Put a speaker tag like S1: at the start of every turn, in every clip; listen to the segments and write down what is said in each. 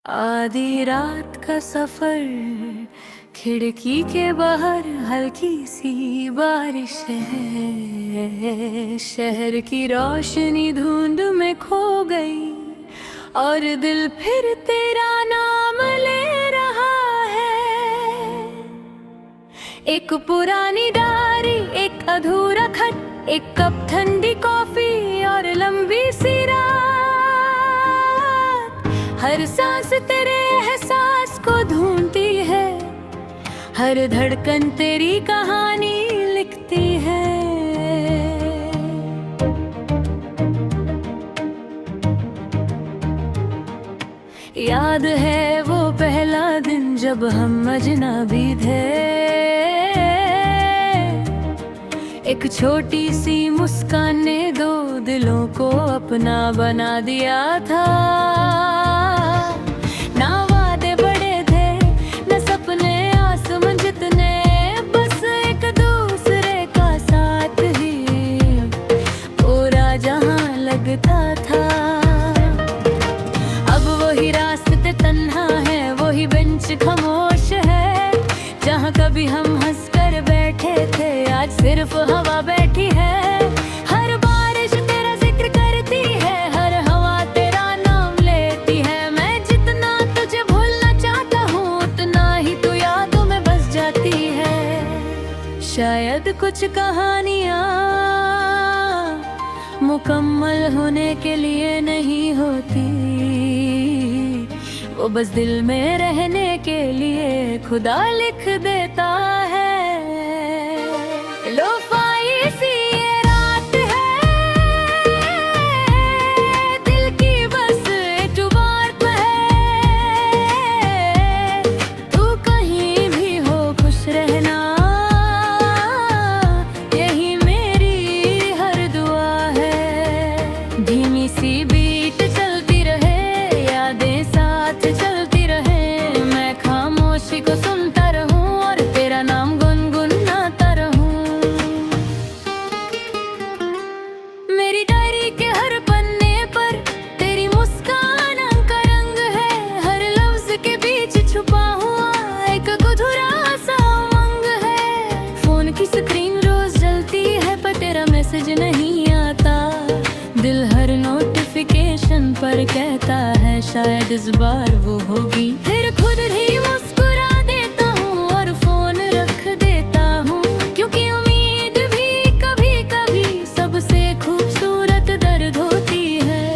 S1: आधी रात का सफर, खिड़की के बाहर हल्की सी बारिश है। शहर की रोशनी धुंध में खो गई और दिल फिर तेरा नाम ले रहा है। एक पुरानी डायरी, एक अधूरा खत, एक कप ठंडी कॉफी और लंबी सी रात। हर सांस तेरे एहसास को ढूंढती है, हर धड़कन तेरी कहानी लिखती है। याद है वो पहला दिन जब हम अजनबी थे। एक छोटी सी मुस्कान ने दो दिलों को अपना बना दिया था। ना वादे बड़े थे, न सपने आसमान जितने, बस एक दूसरे का साथ ही पूरा जहां लगता था। अब वही रास्ते तन्हा है, वही बेंच खामोश है, जहां कभी हम हंसकर बैठे थे आज सिर्फ हवा बैठी है। हर बारिश तेरा जिक्र करती है, हर हवा तेरा नाम लेती है। मैं जितना तुझे भूलना चाहता हूँ, उतना ही तू यादों में बस जाती है। शायद कुछ कहानियाँ मुकम्मल होने के लिए नहीं होती, वो बस दिल में रहने के लिए खुदा लिख देता है। लोफाई सी ये रात है, दिल की बस एतबार है। तू कहीं भी हो खुश रहना, यही मेरी हर दुआ है। धीमी सी बीट चलती रहे, यादें साथ चलती रहे, मैं खामोशी को सुनता रहूं और तेरा नाम गुनगुनाता रहूं। मेरी डायरी के हर पन्ने पर तेरी मुस्कान का रंग है, हर लफ्ज के बीच छुपा हुआ एक अधूरा सा उमंग है। फोन की स्क्रीन रोज जलती है पर तेरा मैसेज नहीं आता, दिल हर नोटिफिकेशन पर कहता है शायद इस बार वो होगी। फिर खुद ही मुस्कुरा देता हूँ और फोन रख देता हूँ, क्योंकि उम्मीद भी कभी कभी सबसे खूबसूरत दर्द होती है।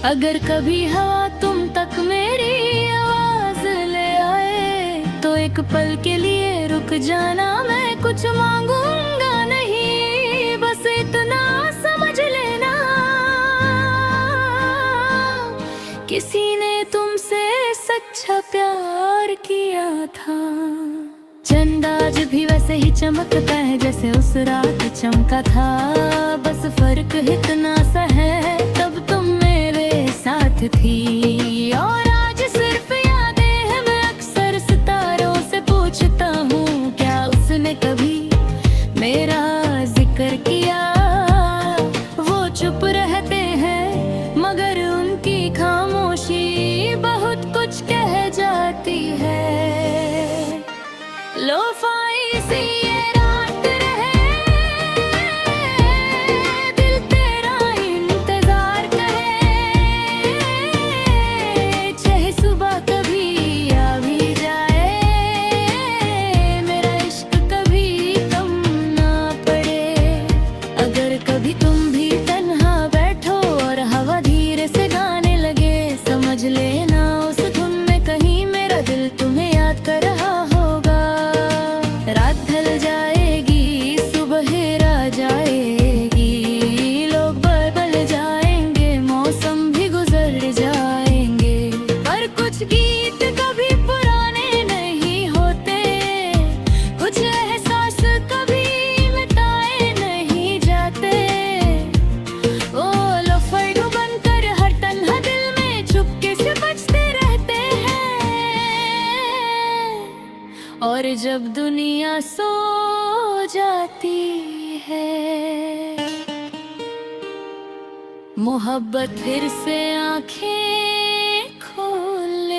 S1: अगर कभी हवा तुम तक मेरी आवाज ले आए, तो एक पल के लिए रुक जाना, मैं कुछ मांगूंगा नहीं, बस इतना समझ लेना किसी ने तुमसे सच्चा प्यार किया था। चंद आज भी वैसे ही चमकता है जैसे उस रात चमका था, बस फर्क इतना सा है तब तुम मेरे साथ थी और आज सिर्फ यादें हैं। मैं अक्सर सितारों से पूछता हूँ क्या उसने कभी मेरा जिक्र किया। वो चुप रहते हैं मगर उनकी खामोशी बहुत कुछ कह जाती है। लोफाई सी ये रात रहे, दिल तेरा इंतजार करे, चाहे सुबह कभी आ भी जाए, मेरा इश्क कभी कम ना पड़े। अगर कभी तुम भी तन्हा बैठो और हवा धीरे से गाने लगे, समझ लेना उस धुन में कहीं मेरा दिल तुम्हें याद कर रहा होगा। रात ढल जाएगी, सुबह आ जाएगी, लोग बदल जाएंगे, मौसम भी गुजर जाएंगे, पर कुछ गीत कभी पुराने नहीं होते, कुछ एहसास कभी मिटाए नहीं जाते। ओ लोफर बनकर हर तन्हा दिल में चुपके से बजते रहते हैं, और जब दुनिया सो जाती है, मोहब्बत फिर से आंखें खोल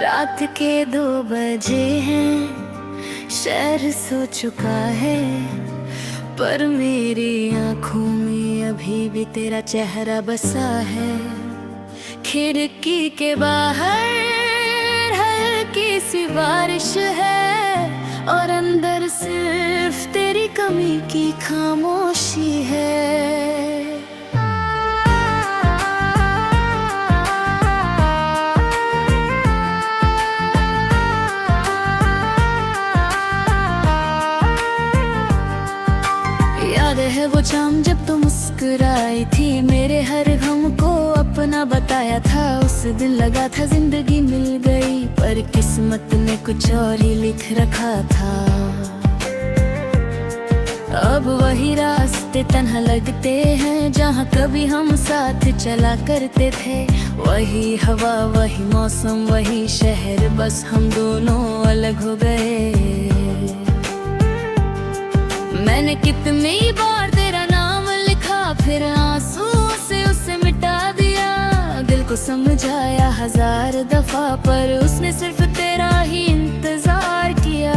S1: रात के 2 बजे हैं, शहर सो चुका है, पर मेरी आँखों में अभी भी तेरा चेहरा बसा है। खिड़की के बाहर हल्की सी बारिश है, और अंदर सिर्फ तेरी कमी की खामोशी है। याद है वो शाम जब तू मुस्कुराई थी, मेरे हर गम को अपना बताया था। उस दिन लगा था जिंदगी मिल गई, पर किस्मत ने कुछ और ही लिख रखा था। अब वही रास्ते तन्हा लगते हैं, जहाँ कभी हम साथ चला करते थे। वही हवा, वही मौसम, वही शहर, बस हम दोनों अलग हो गए। मैंने कितनी बार तेरा नाम लिखा, फिर आंसू से उसे मिटा दिया। दिल को समझाया 1000 दफा, पर उसने सिर्फ तेरा ही इंतजार किया।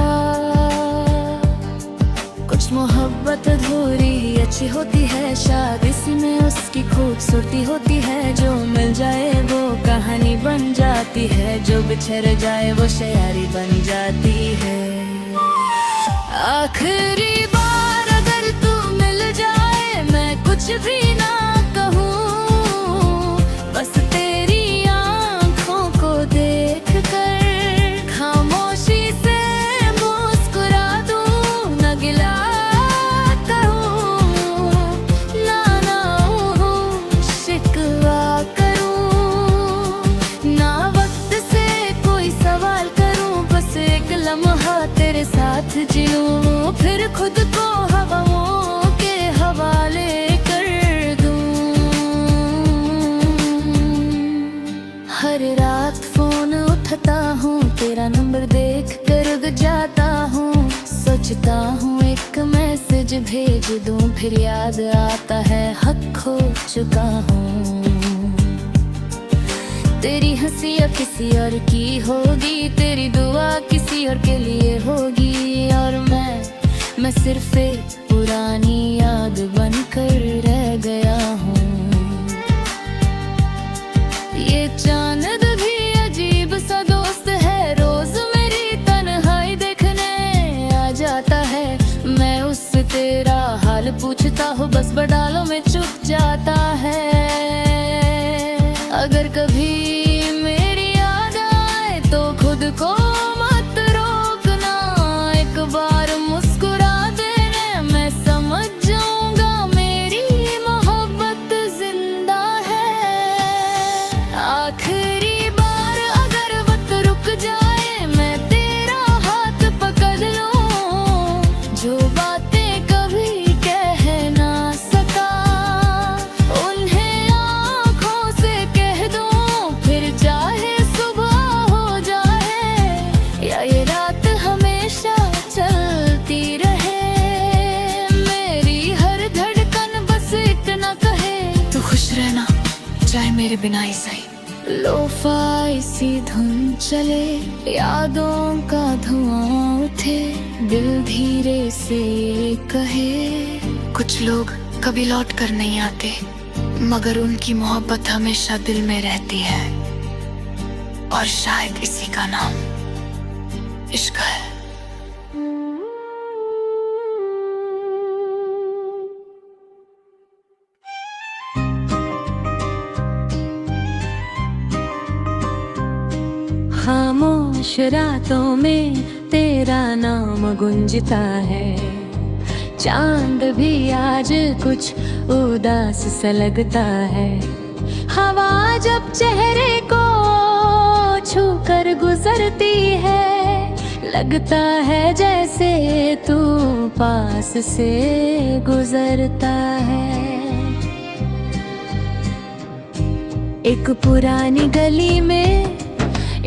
S1: कुछ मोहब्बत अधूरी ही अच्छी होती है, शायद इसी में उसकी खूबसूरती होती है। जो मिल जाए वो कहानी बन जाती है, जो बिछड़ जाए वो शायरी बन जाती है। आखिरी बार अगर तू मिल जाए, मैं कुछ भी ना कहूँ, बस तेरी आँखों को देख कर खामोशी से मुस्कुरा दूँ। न गिला कहूँ, ना शिकवा करूँ, ना वक्त से कोई सवाल करूँ। बस एक लम्हा तेरे साथ जीऊँ, फिर खुद को हवाओं के हवाले कर दूँ। हर रात फोन उठाता हूँ, तेरा नंबर देख कर उग जाता हूँ। सोचता हूँ एक मैसेज भेज दूँ, फिर याद आता है हक खो चुका हूँ। तेरी हंसी अब किसी और की होगी, तेरी दुआ किसी और के लिए होगी, और मैं सिर्फ एक पुरानी याद बनकर रह गया हूँ। ये चांद भी अजीब सा दोस्त है, रोज मेरी तन्हाई देखने आ जाता है। मैं उससे तेरा हाल पूछता हूँ, बस बडालों में चुप जाता है। अगर कभी मेरी याद आए तो खुद को मत रोकना, एक बार मुस्कुरा देने मैं समझ जाऊंगा मेरी मोहब्बत जिंदा है। आखिरी बार अगर वक्त रुक जाए, मैं तेरा हाथ पकड़ लूं, जो बातें कभी कह ना सका उन्हें आँखों से कह दूं। फिर चाहे सुबह हो जाए या ये रात हमेशा चलती रहे, मेरी हर धड़कन बस इतना कहे, तू खुश रहना चाहे मेरे बिना ही सही। लोफाई सी धुन चले, यादों का धुआं उठे, दिल धीरे से कहे, कुछ लोग कभी लौट कर नहीं आते, मगर उनकी मोहब्बत हमेशा दिल में रहती है, और शायद इसी का नाम इश्क है।
S2: खामोश रातों में तेरा नाम गुंजता है, चांद भी आज कुछ उदास सा लगता है। हवा जब चेहरे को छू कर गुजरती है, लगता है जैसे तू पास से गुजरता है। एक पुरानी गली में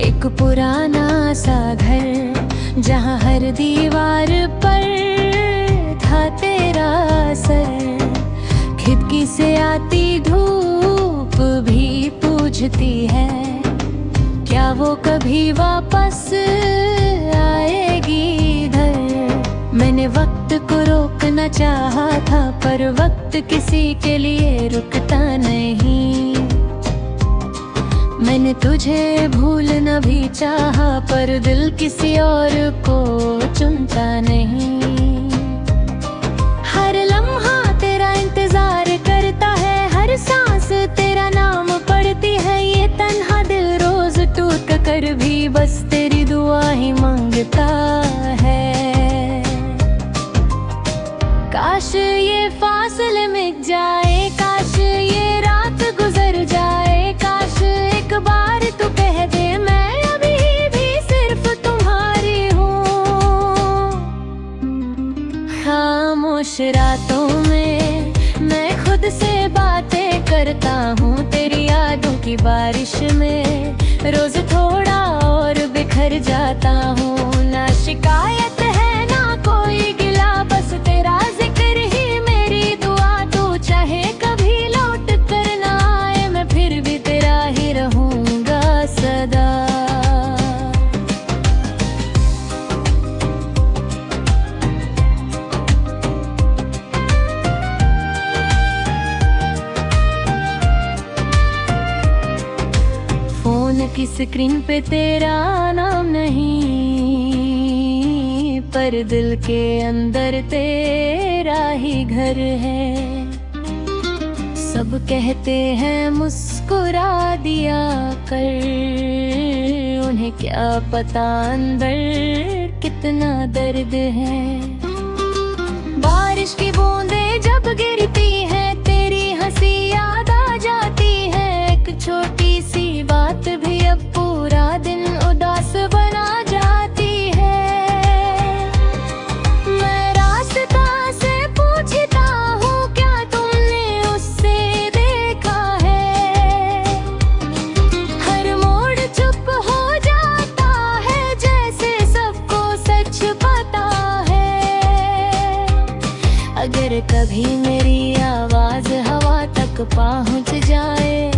S2: एक पुराना सा घर, जहाँ हर दीवार पर था तेरा सर। खिड़की से आती धूप भी पूछती है, क्या वो कभी वापस आएगी इधर। मैंने वक्त को रोकना चाहा था, पर वक्त किसी के लिए रुकता नहीं। मैंने तुझे भूलना भी चाहा, पर दिल किसी और को चुनता नहीं। हर लम्हा तेरा इंतजार करता है, हर सांस तेरा नाम पढ़ती है। ये तन्हा दिल रोज टूट कर भी बस तेरी दुआ ही मांगता है। काश ये फासले मिट जाए, काश ये रात गुजर जाए, काश एक बार तू कह दे मैं अभी भी सिर्फ तुम्हारी हूँ। खामोश रातों में मैं खुद से बातें करता हूँ, तेरी यादों की बारिश में रोज थोड़ा और बिखर जाता हूँ। ना शिकायत है ना कोई गिला, बस तेरा जिक्र ही मेरी दुआ। तू चाहे कभी लौट कर ना आए, मैं फिर भी तेरा ही रहूंगा सदा। फोन की स्क्रीन पे तेरा नाम नहीं, पर दिल के अंदर तेरा ही घर है। सब कहते हैं मुस्कुरा दिया कर, उन्हें क्या पता अंदर कितना दर्द है। बारिश की बूंदें जब गिरती हैं, तेरी हंसी याद आ जाती है। एक छोटी सी बात भी अब पूरा दिन उदास बना जाती है। मैं रास्ता से पूछता हूँ क्या तुमने उससे देखा है। हर मोड़ चुप हो जाता है, जैसे सबको सच पता है। अगर कभी मेरी आवाज हवा तक पहुँच जाए,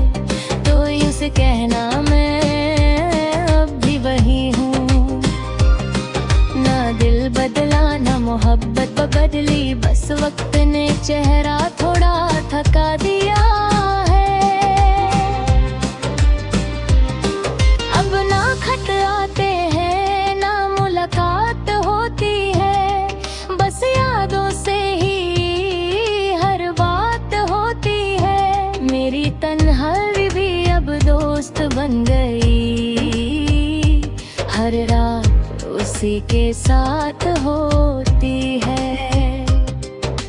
S2: तो यूं से कहना मैं अब भी वही हूँ। ना दिल बदला ना मोहब्बत बदली, बस वक्त ने चेहरा थोड़ा थका दिया है। अब ना खत आते हैं ना मुलाकात होती है, बस यादों से ही हर बात होती है। मेरी तन्हाई भी अब दोस्त बन गई, हर रात उसी के साथ होती है।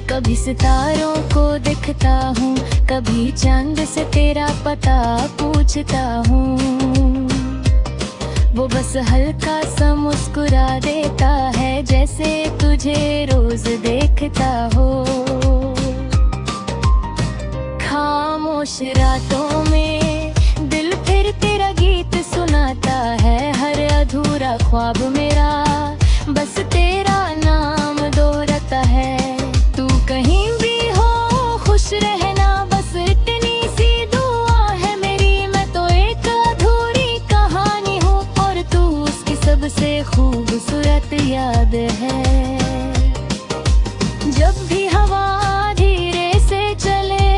S2: कभी सितारों को देखता हूँ, कभी चांद से तेरा पता पूछता हूँ। वो बस हल्का सा मुस्कुरा देता है, जैसे तुझे रोज देखता हो। खामोश रातों में दिल फिर तेरा गीत सुनाता है। हर अधूरा ख्वाब मेरा बस तेरा नाम दोहराता है। तू कहीं भी हो खुश रहना, बस इतनी सी दुआ है मेरी। मैं तो एक अधूरी कहानी हूँ, और तू उसकी सबसे खूबसूरत याद है। जब भी हवा धीरे से चले,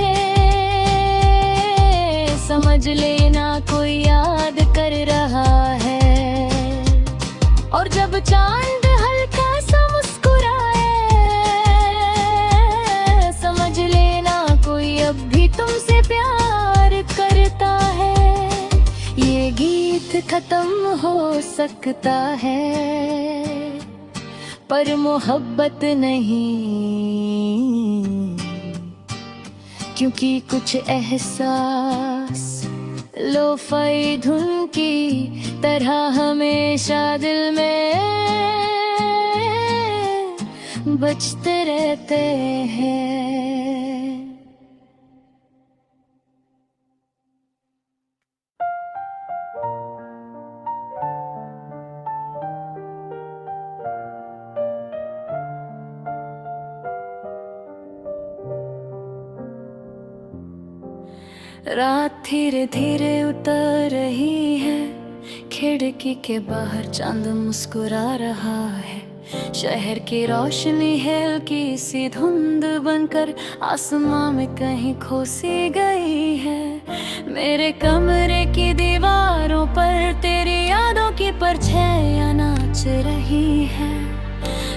S2: समझ लेना कोई याद कर रहा है। और जब चांद हल्का सा मुस्कुराए, समझ लेना कोई अब भी तुमसे प्यार करता है। ये गीत खत्म हो सकता है, पर मोहब्बत नहीं, क्योंकि कुछ एहसास लोफाई धुन की तरह हमेशा दिल में बजते रहते हैं। रात धीरे धीरे उतर रही है,
S1: खिड़की के बाहर चांद मुस्कुरा रहा है। शहर की रोशनी है हल्की सी धुंध बनकर आसमां में कहीं खो सी गई है। मेरे कमरे की दीवारों पर तेरी यादों की परछाइयां नाच रही है।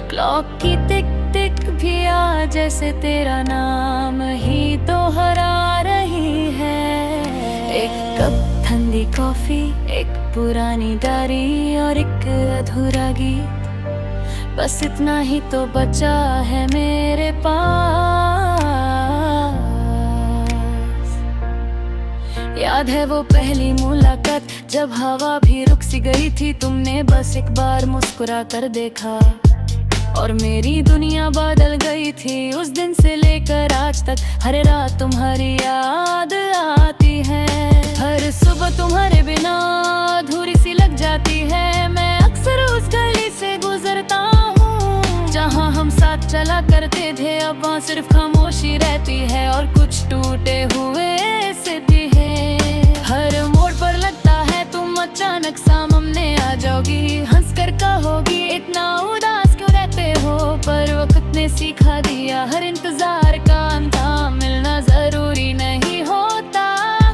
S1: क्लॉक की टिक टिक भी आ जैसे तेरा नाम ही दोहरा रही है। एक कप ठंडी कॉफी, एक पुरानी डायरी और एक अधूरा गीत, बस इतना ही तो बचा है मेरे पास। याद है वो पहली मुलाकात जब हवा भी रुक सी गई थी। तुमने बस एक बार मुस्कुरा कर देखा और मेरी दुनिया बदल गई थी। उस दिन से लेकर आज तक हर रात तुम्हारी याद आती है। हर सुबह तुम्हारे बिना अधूरी सी लग जाती है। मैं अक्सर उस गली से गुजरता हूँ जहाँ हम साथ चला करते थे। अब वहाँ सिर्फ खामोशी रहती है और कुछ टूटे हुए सिटी है। हर मोड़ पर लगता है तुम अचानक सामने आ जाओगी। हंसकर कहोगी इतना उदास क्यों रहते हो, पर वक्त ने सिखा दिया हर इंतजार का अंजाम मिलना जरूरी नहीं होता।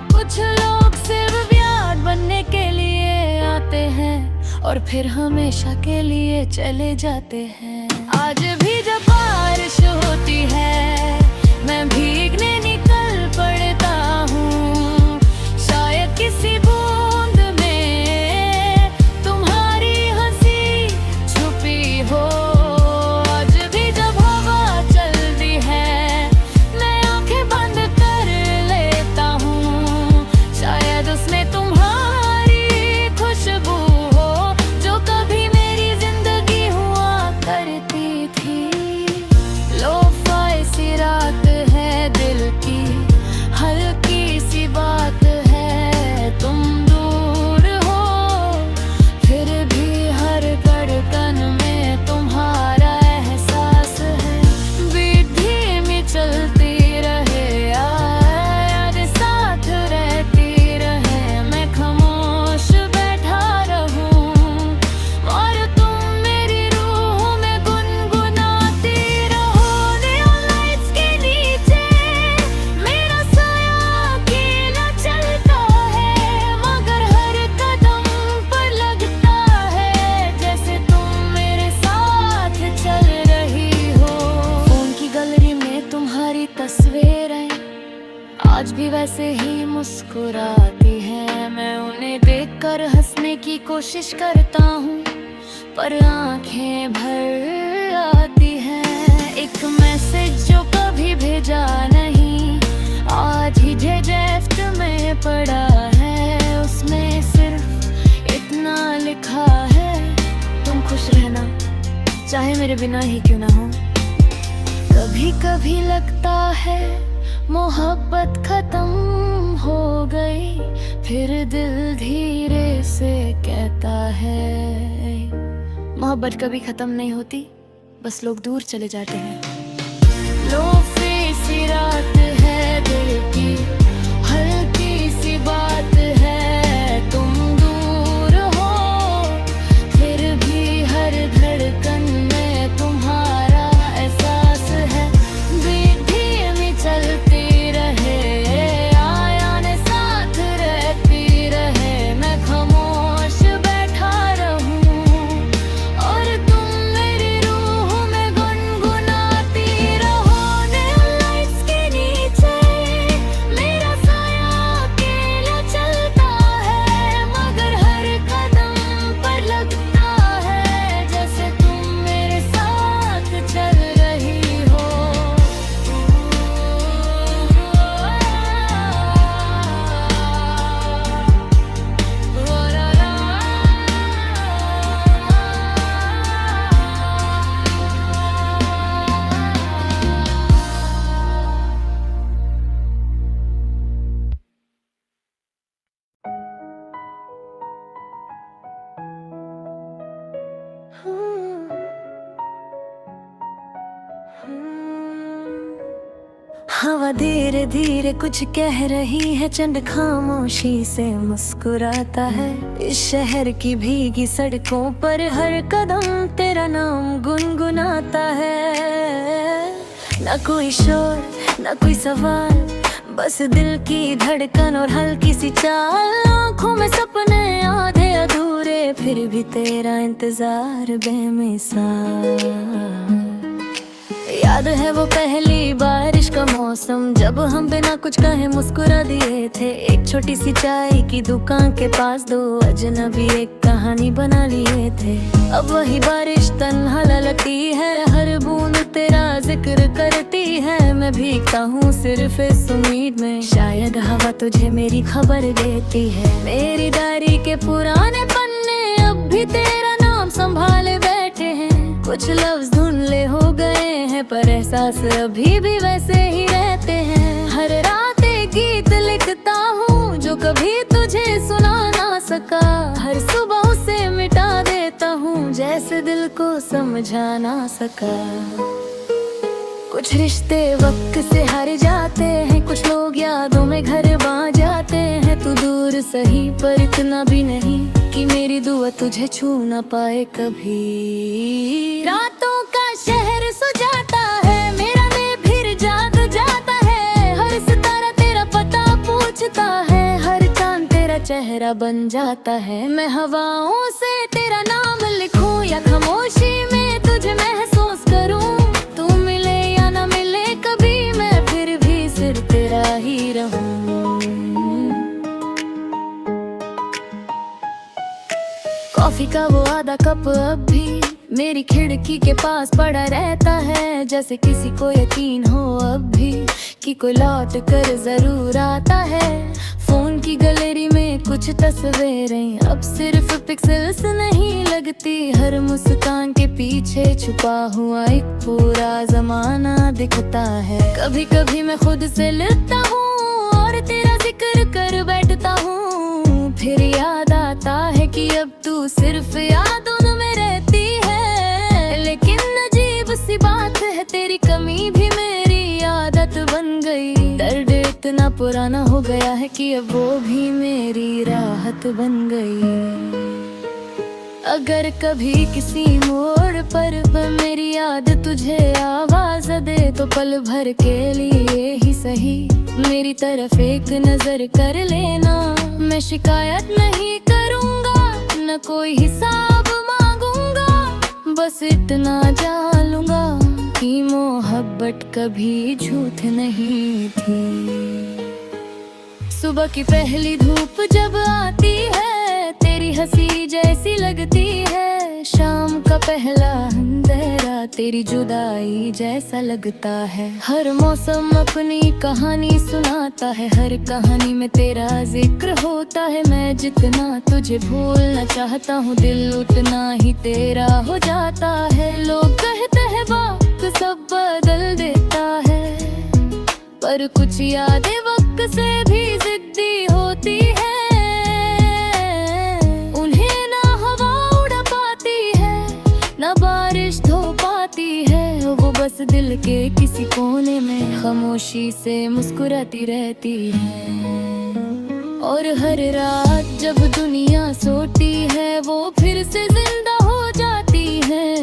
S1: कुछ लोग सिर्फ याद बनने के लिए आते हैं और फिर हमेशा के लिए चले जाते हैं। आज भी जब बारिश होती है मैं भीगने निकल पड़ता हूँ। शायद किसी बूंद में तुम्हारी हंसी छुपी हो। आज भी जब हवा चलती है मैं आंखें बंद कर लेता हूँ। शायद उसमें तुम्हारी खुशबू हो जो कभी मेरी जिंदगी हुआ करती थी। लो-फाई सी रात है दिल की, हल्की सी बात है तुम दूर हो। फिर भी हर धड़कन में तुम्हारा एहसास है। बीट धीमी चलती रहे याद साथ रहती रहे। मैं खामोश बैठा रहूं और तुम मेरी रूह में गुनगुनाती रहो। नियॉन लाइट्स के नीचे मेरा साया अकेला चलता है, मगर हर कदम पर लगता है जैसे तुम मेरे साथ चल रही हो। फोन की गैलरी में तुम्हारी तस्वीरें आज भी वैसे ही मुस्कुराती हैं। मैं उन्हें देखकर हंसने की कोशिश करता हूँ पर आंखें भर आती हैं। एक मैसेज जो कभी भेजा नहीं आज ही जेफ्ट में पड़ा है। उसमें सिर्फ इतना लिखा है, तुम खुश रहना चाहे मेरे बिना ही क्यों ना हो। कभी कभी लगता है मोहब्बत खत्म हो गई, फिर दिल धीरे से कहता है मोहब्बत कभी खत्म नहीं होती, बस लोग दूर चले जाते हैं। लो-फाई सी रात है दिल की, हल्की सी बात है तुम दूर हो। फिर भी हर धड़कन में तुम्हारा एहसास है। बीट धीमी चलती रहे आया ने साथ रहती रहे। मैं खामोश बैठा रहूं और तुम मेरी रूह में गुनगुनाती रहो। नियॉन लाइट्स के नीचे मेरा साया अकेला चलता है, मगर हर कदम पर लगता है जैसे तुम मेरे साथ चल रही हो। हवा धीरे धीरे कुछ कह रही है, चंद खामोशी से मुस्कुराता है। इस शहर की भीगी सड़कों पर हर कदम तेरा नाम गुनगुनाता है। ना कोई शोर ना कोई सवाल, बस दिल की धड़कन और हल्की सी चाल। आँखों में सपने आधे अधूरे, फिर भी तेरा इंतजार बेमिसाल। याद है वो पहली बारिश का मौसम, जब हम बिना कुछ कहे मुस्कुरा दिए थे। एक छोटी सी चाय की दुकान के पास दो अजनबी एक कहानी बना लिए थे। अब वही बारिश तन्हा लगती है, हर बूंद तेरा जिक्र करती है। मैं भीगता हूँ सिर्फ इस उम्मीद में, शायद हवा तुझे मेरी खबर देती है। मेरी डायरी के पुराने पन्ने अब भी तेरा नाम संभाले बैठे हैं। कुछ लफ्ज धुंधले हो गए हैं, पर एहसास अभी भी वैसे ही रहते हैं। हर रात एक गीत लिखता हूँ जो कभी तुझे सुना ना सका। हर सुबह उसे मिटा देता हूँ, जैसे दिल को समझा ना सका। कुछ रिश्ते वक्त से हार जाते हैं, कुछ लोग यादों में घर बा जाते हैं। तू दूर सही पर इतना भी नहीं कि मेरी दुआ तुझे छू ना पाए कभी। रातों का शहर सो जाता है, मेरा मैं फिर जाग जाता है। हर सितारा तेरा पता पूछता है, हर चांद तेरा चेहरा बन जाता है। मैं हवाओं से तेरा नाम लिखूं या खामोशी में तुझे महसूस करूं। तू मिले या ना मिले कभी, मैं फिर भी सिर्फ तेरा ही रहूं। कॉफी का वो आधा कप अब भी मेरी खिड़की के पास पड़ा रहता है। जैसे किसी को यकीन हो अब भी कि कोई लौट कर जरूर आता है। फोन की गैलरी में कुछ तस्वीरें अब सिर्फ पिक्सेल्स नहीं लगती। हर मुस्कान के पीछे छुपा हुआ एक पूरा जमाना दिखता है। कभी कभी मैं खुद से लिखता हूँ और तेरा जिक्र कर बैठता हूँ। फिर याद आता है कि अब तू सिर्फ यादों में रहती है। लेकिन अजीब सी बात है, तेरी कमी भी मेरी आदत बन गई। दर्द इतना पुराना हो गया है कि अब वो भी मेरी राहत बन गई। अगर कभी किसी मोड़ पर मेरी याद तुझे आवाज दे, तो पल भर के लिए ही सही मेरी तरफ एक नजर कर लेना। मैं शिकायत नहीं करूँगा, न कोई हिसाब मांगूंगा। बस इतना जान लूंगा कि मोहब्बत कभी झूठ नहीं थी। सुबह की पहली धूप जब आती है, तेरी हंसी जैसी लगती है। शाम का पहला अंधेरा तेरी जुदाई जैसा लगता है। हर मौसम अपनी कहानी सुनाता है, हर कहानी में तेरा जिक्र होता है। मैं जितना तुझे भूलना चाहता हूँ, दिल उतना ही तेरा हो जाता है। लोग कहते हैं वक्त सब बदल देता है, पर कुछ यादें वक्त से भी जिद्दी होती है। उन्हें ना हवा उड़ा पाती है, ना बारिश धो पाती है। वो बस दिल के किसी कोने में खामोशी से मुस्कुराती रहती है। और हर रात जब दुनिया सोती है, वो फिर से जिंदा हो जाती है।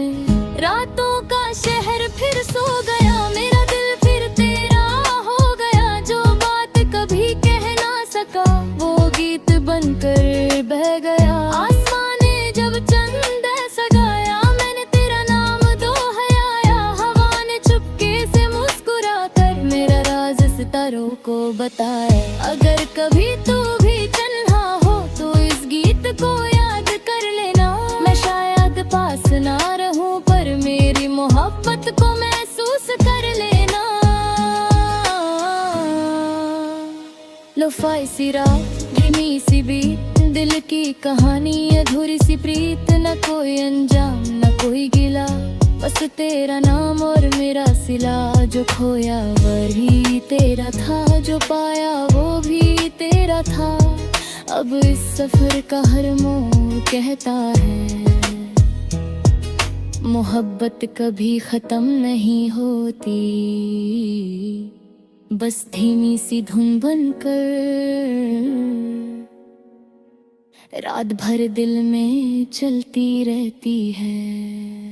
S1: रातों का शहर फिर सो गया, मेरा दिल फिर तेरा हो गया। जो बात कभी कह ना सका, वो गीत बनकर बह गया। आसमां ने जब चंद सगाया, मैंने तेरा नाम दोहराया। हवा ने चुपके से मुस्कुरा कर मेरा राज सितारों को बताया। अगर कभी तू भी तन्हा हो, तो इस गीत को याद कर लेना। मैं शायद पास ना रहूं, पर मेरी मोहब्बत को महसूस कर लेना। लोफाई सी रात, धीमी सी बीत, दिल की कहानी अधूरी सी प्रीत। न कोई अंजाम न कोई गिला, बस तेरा नाम और मेरा सिला। जो खोया वही तेरा था, जो पाया वो भी तेरा था। अब इस सफर का हर मोड़ कहता है, मोहब्बत कभी खत्म नहीं होती, बस धीमी सी धुन बनकर रात भर दिल में चलती रहती है।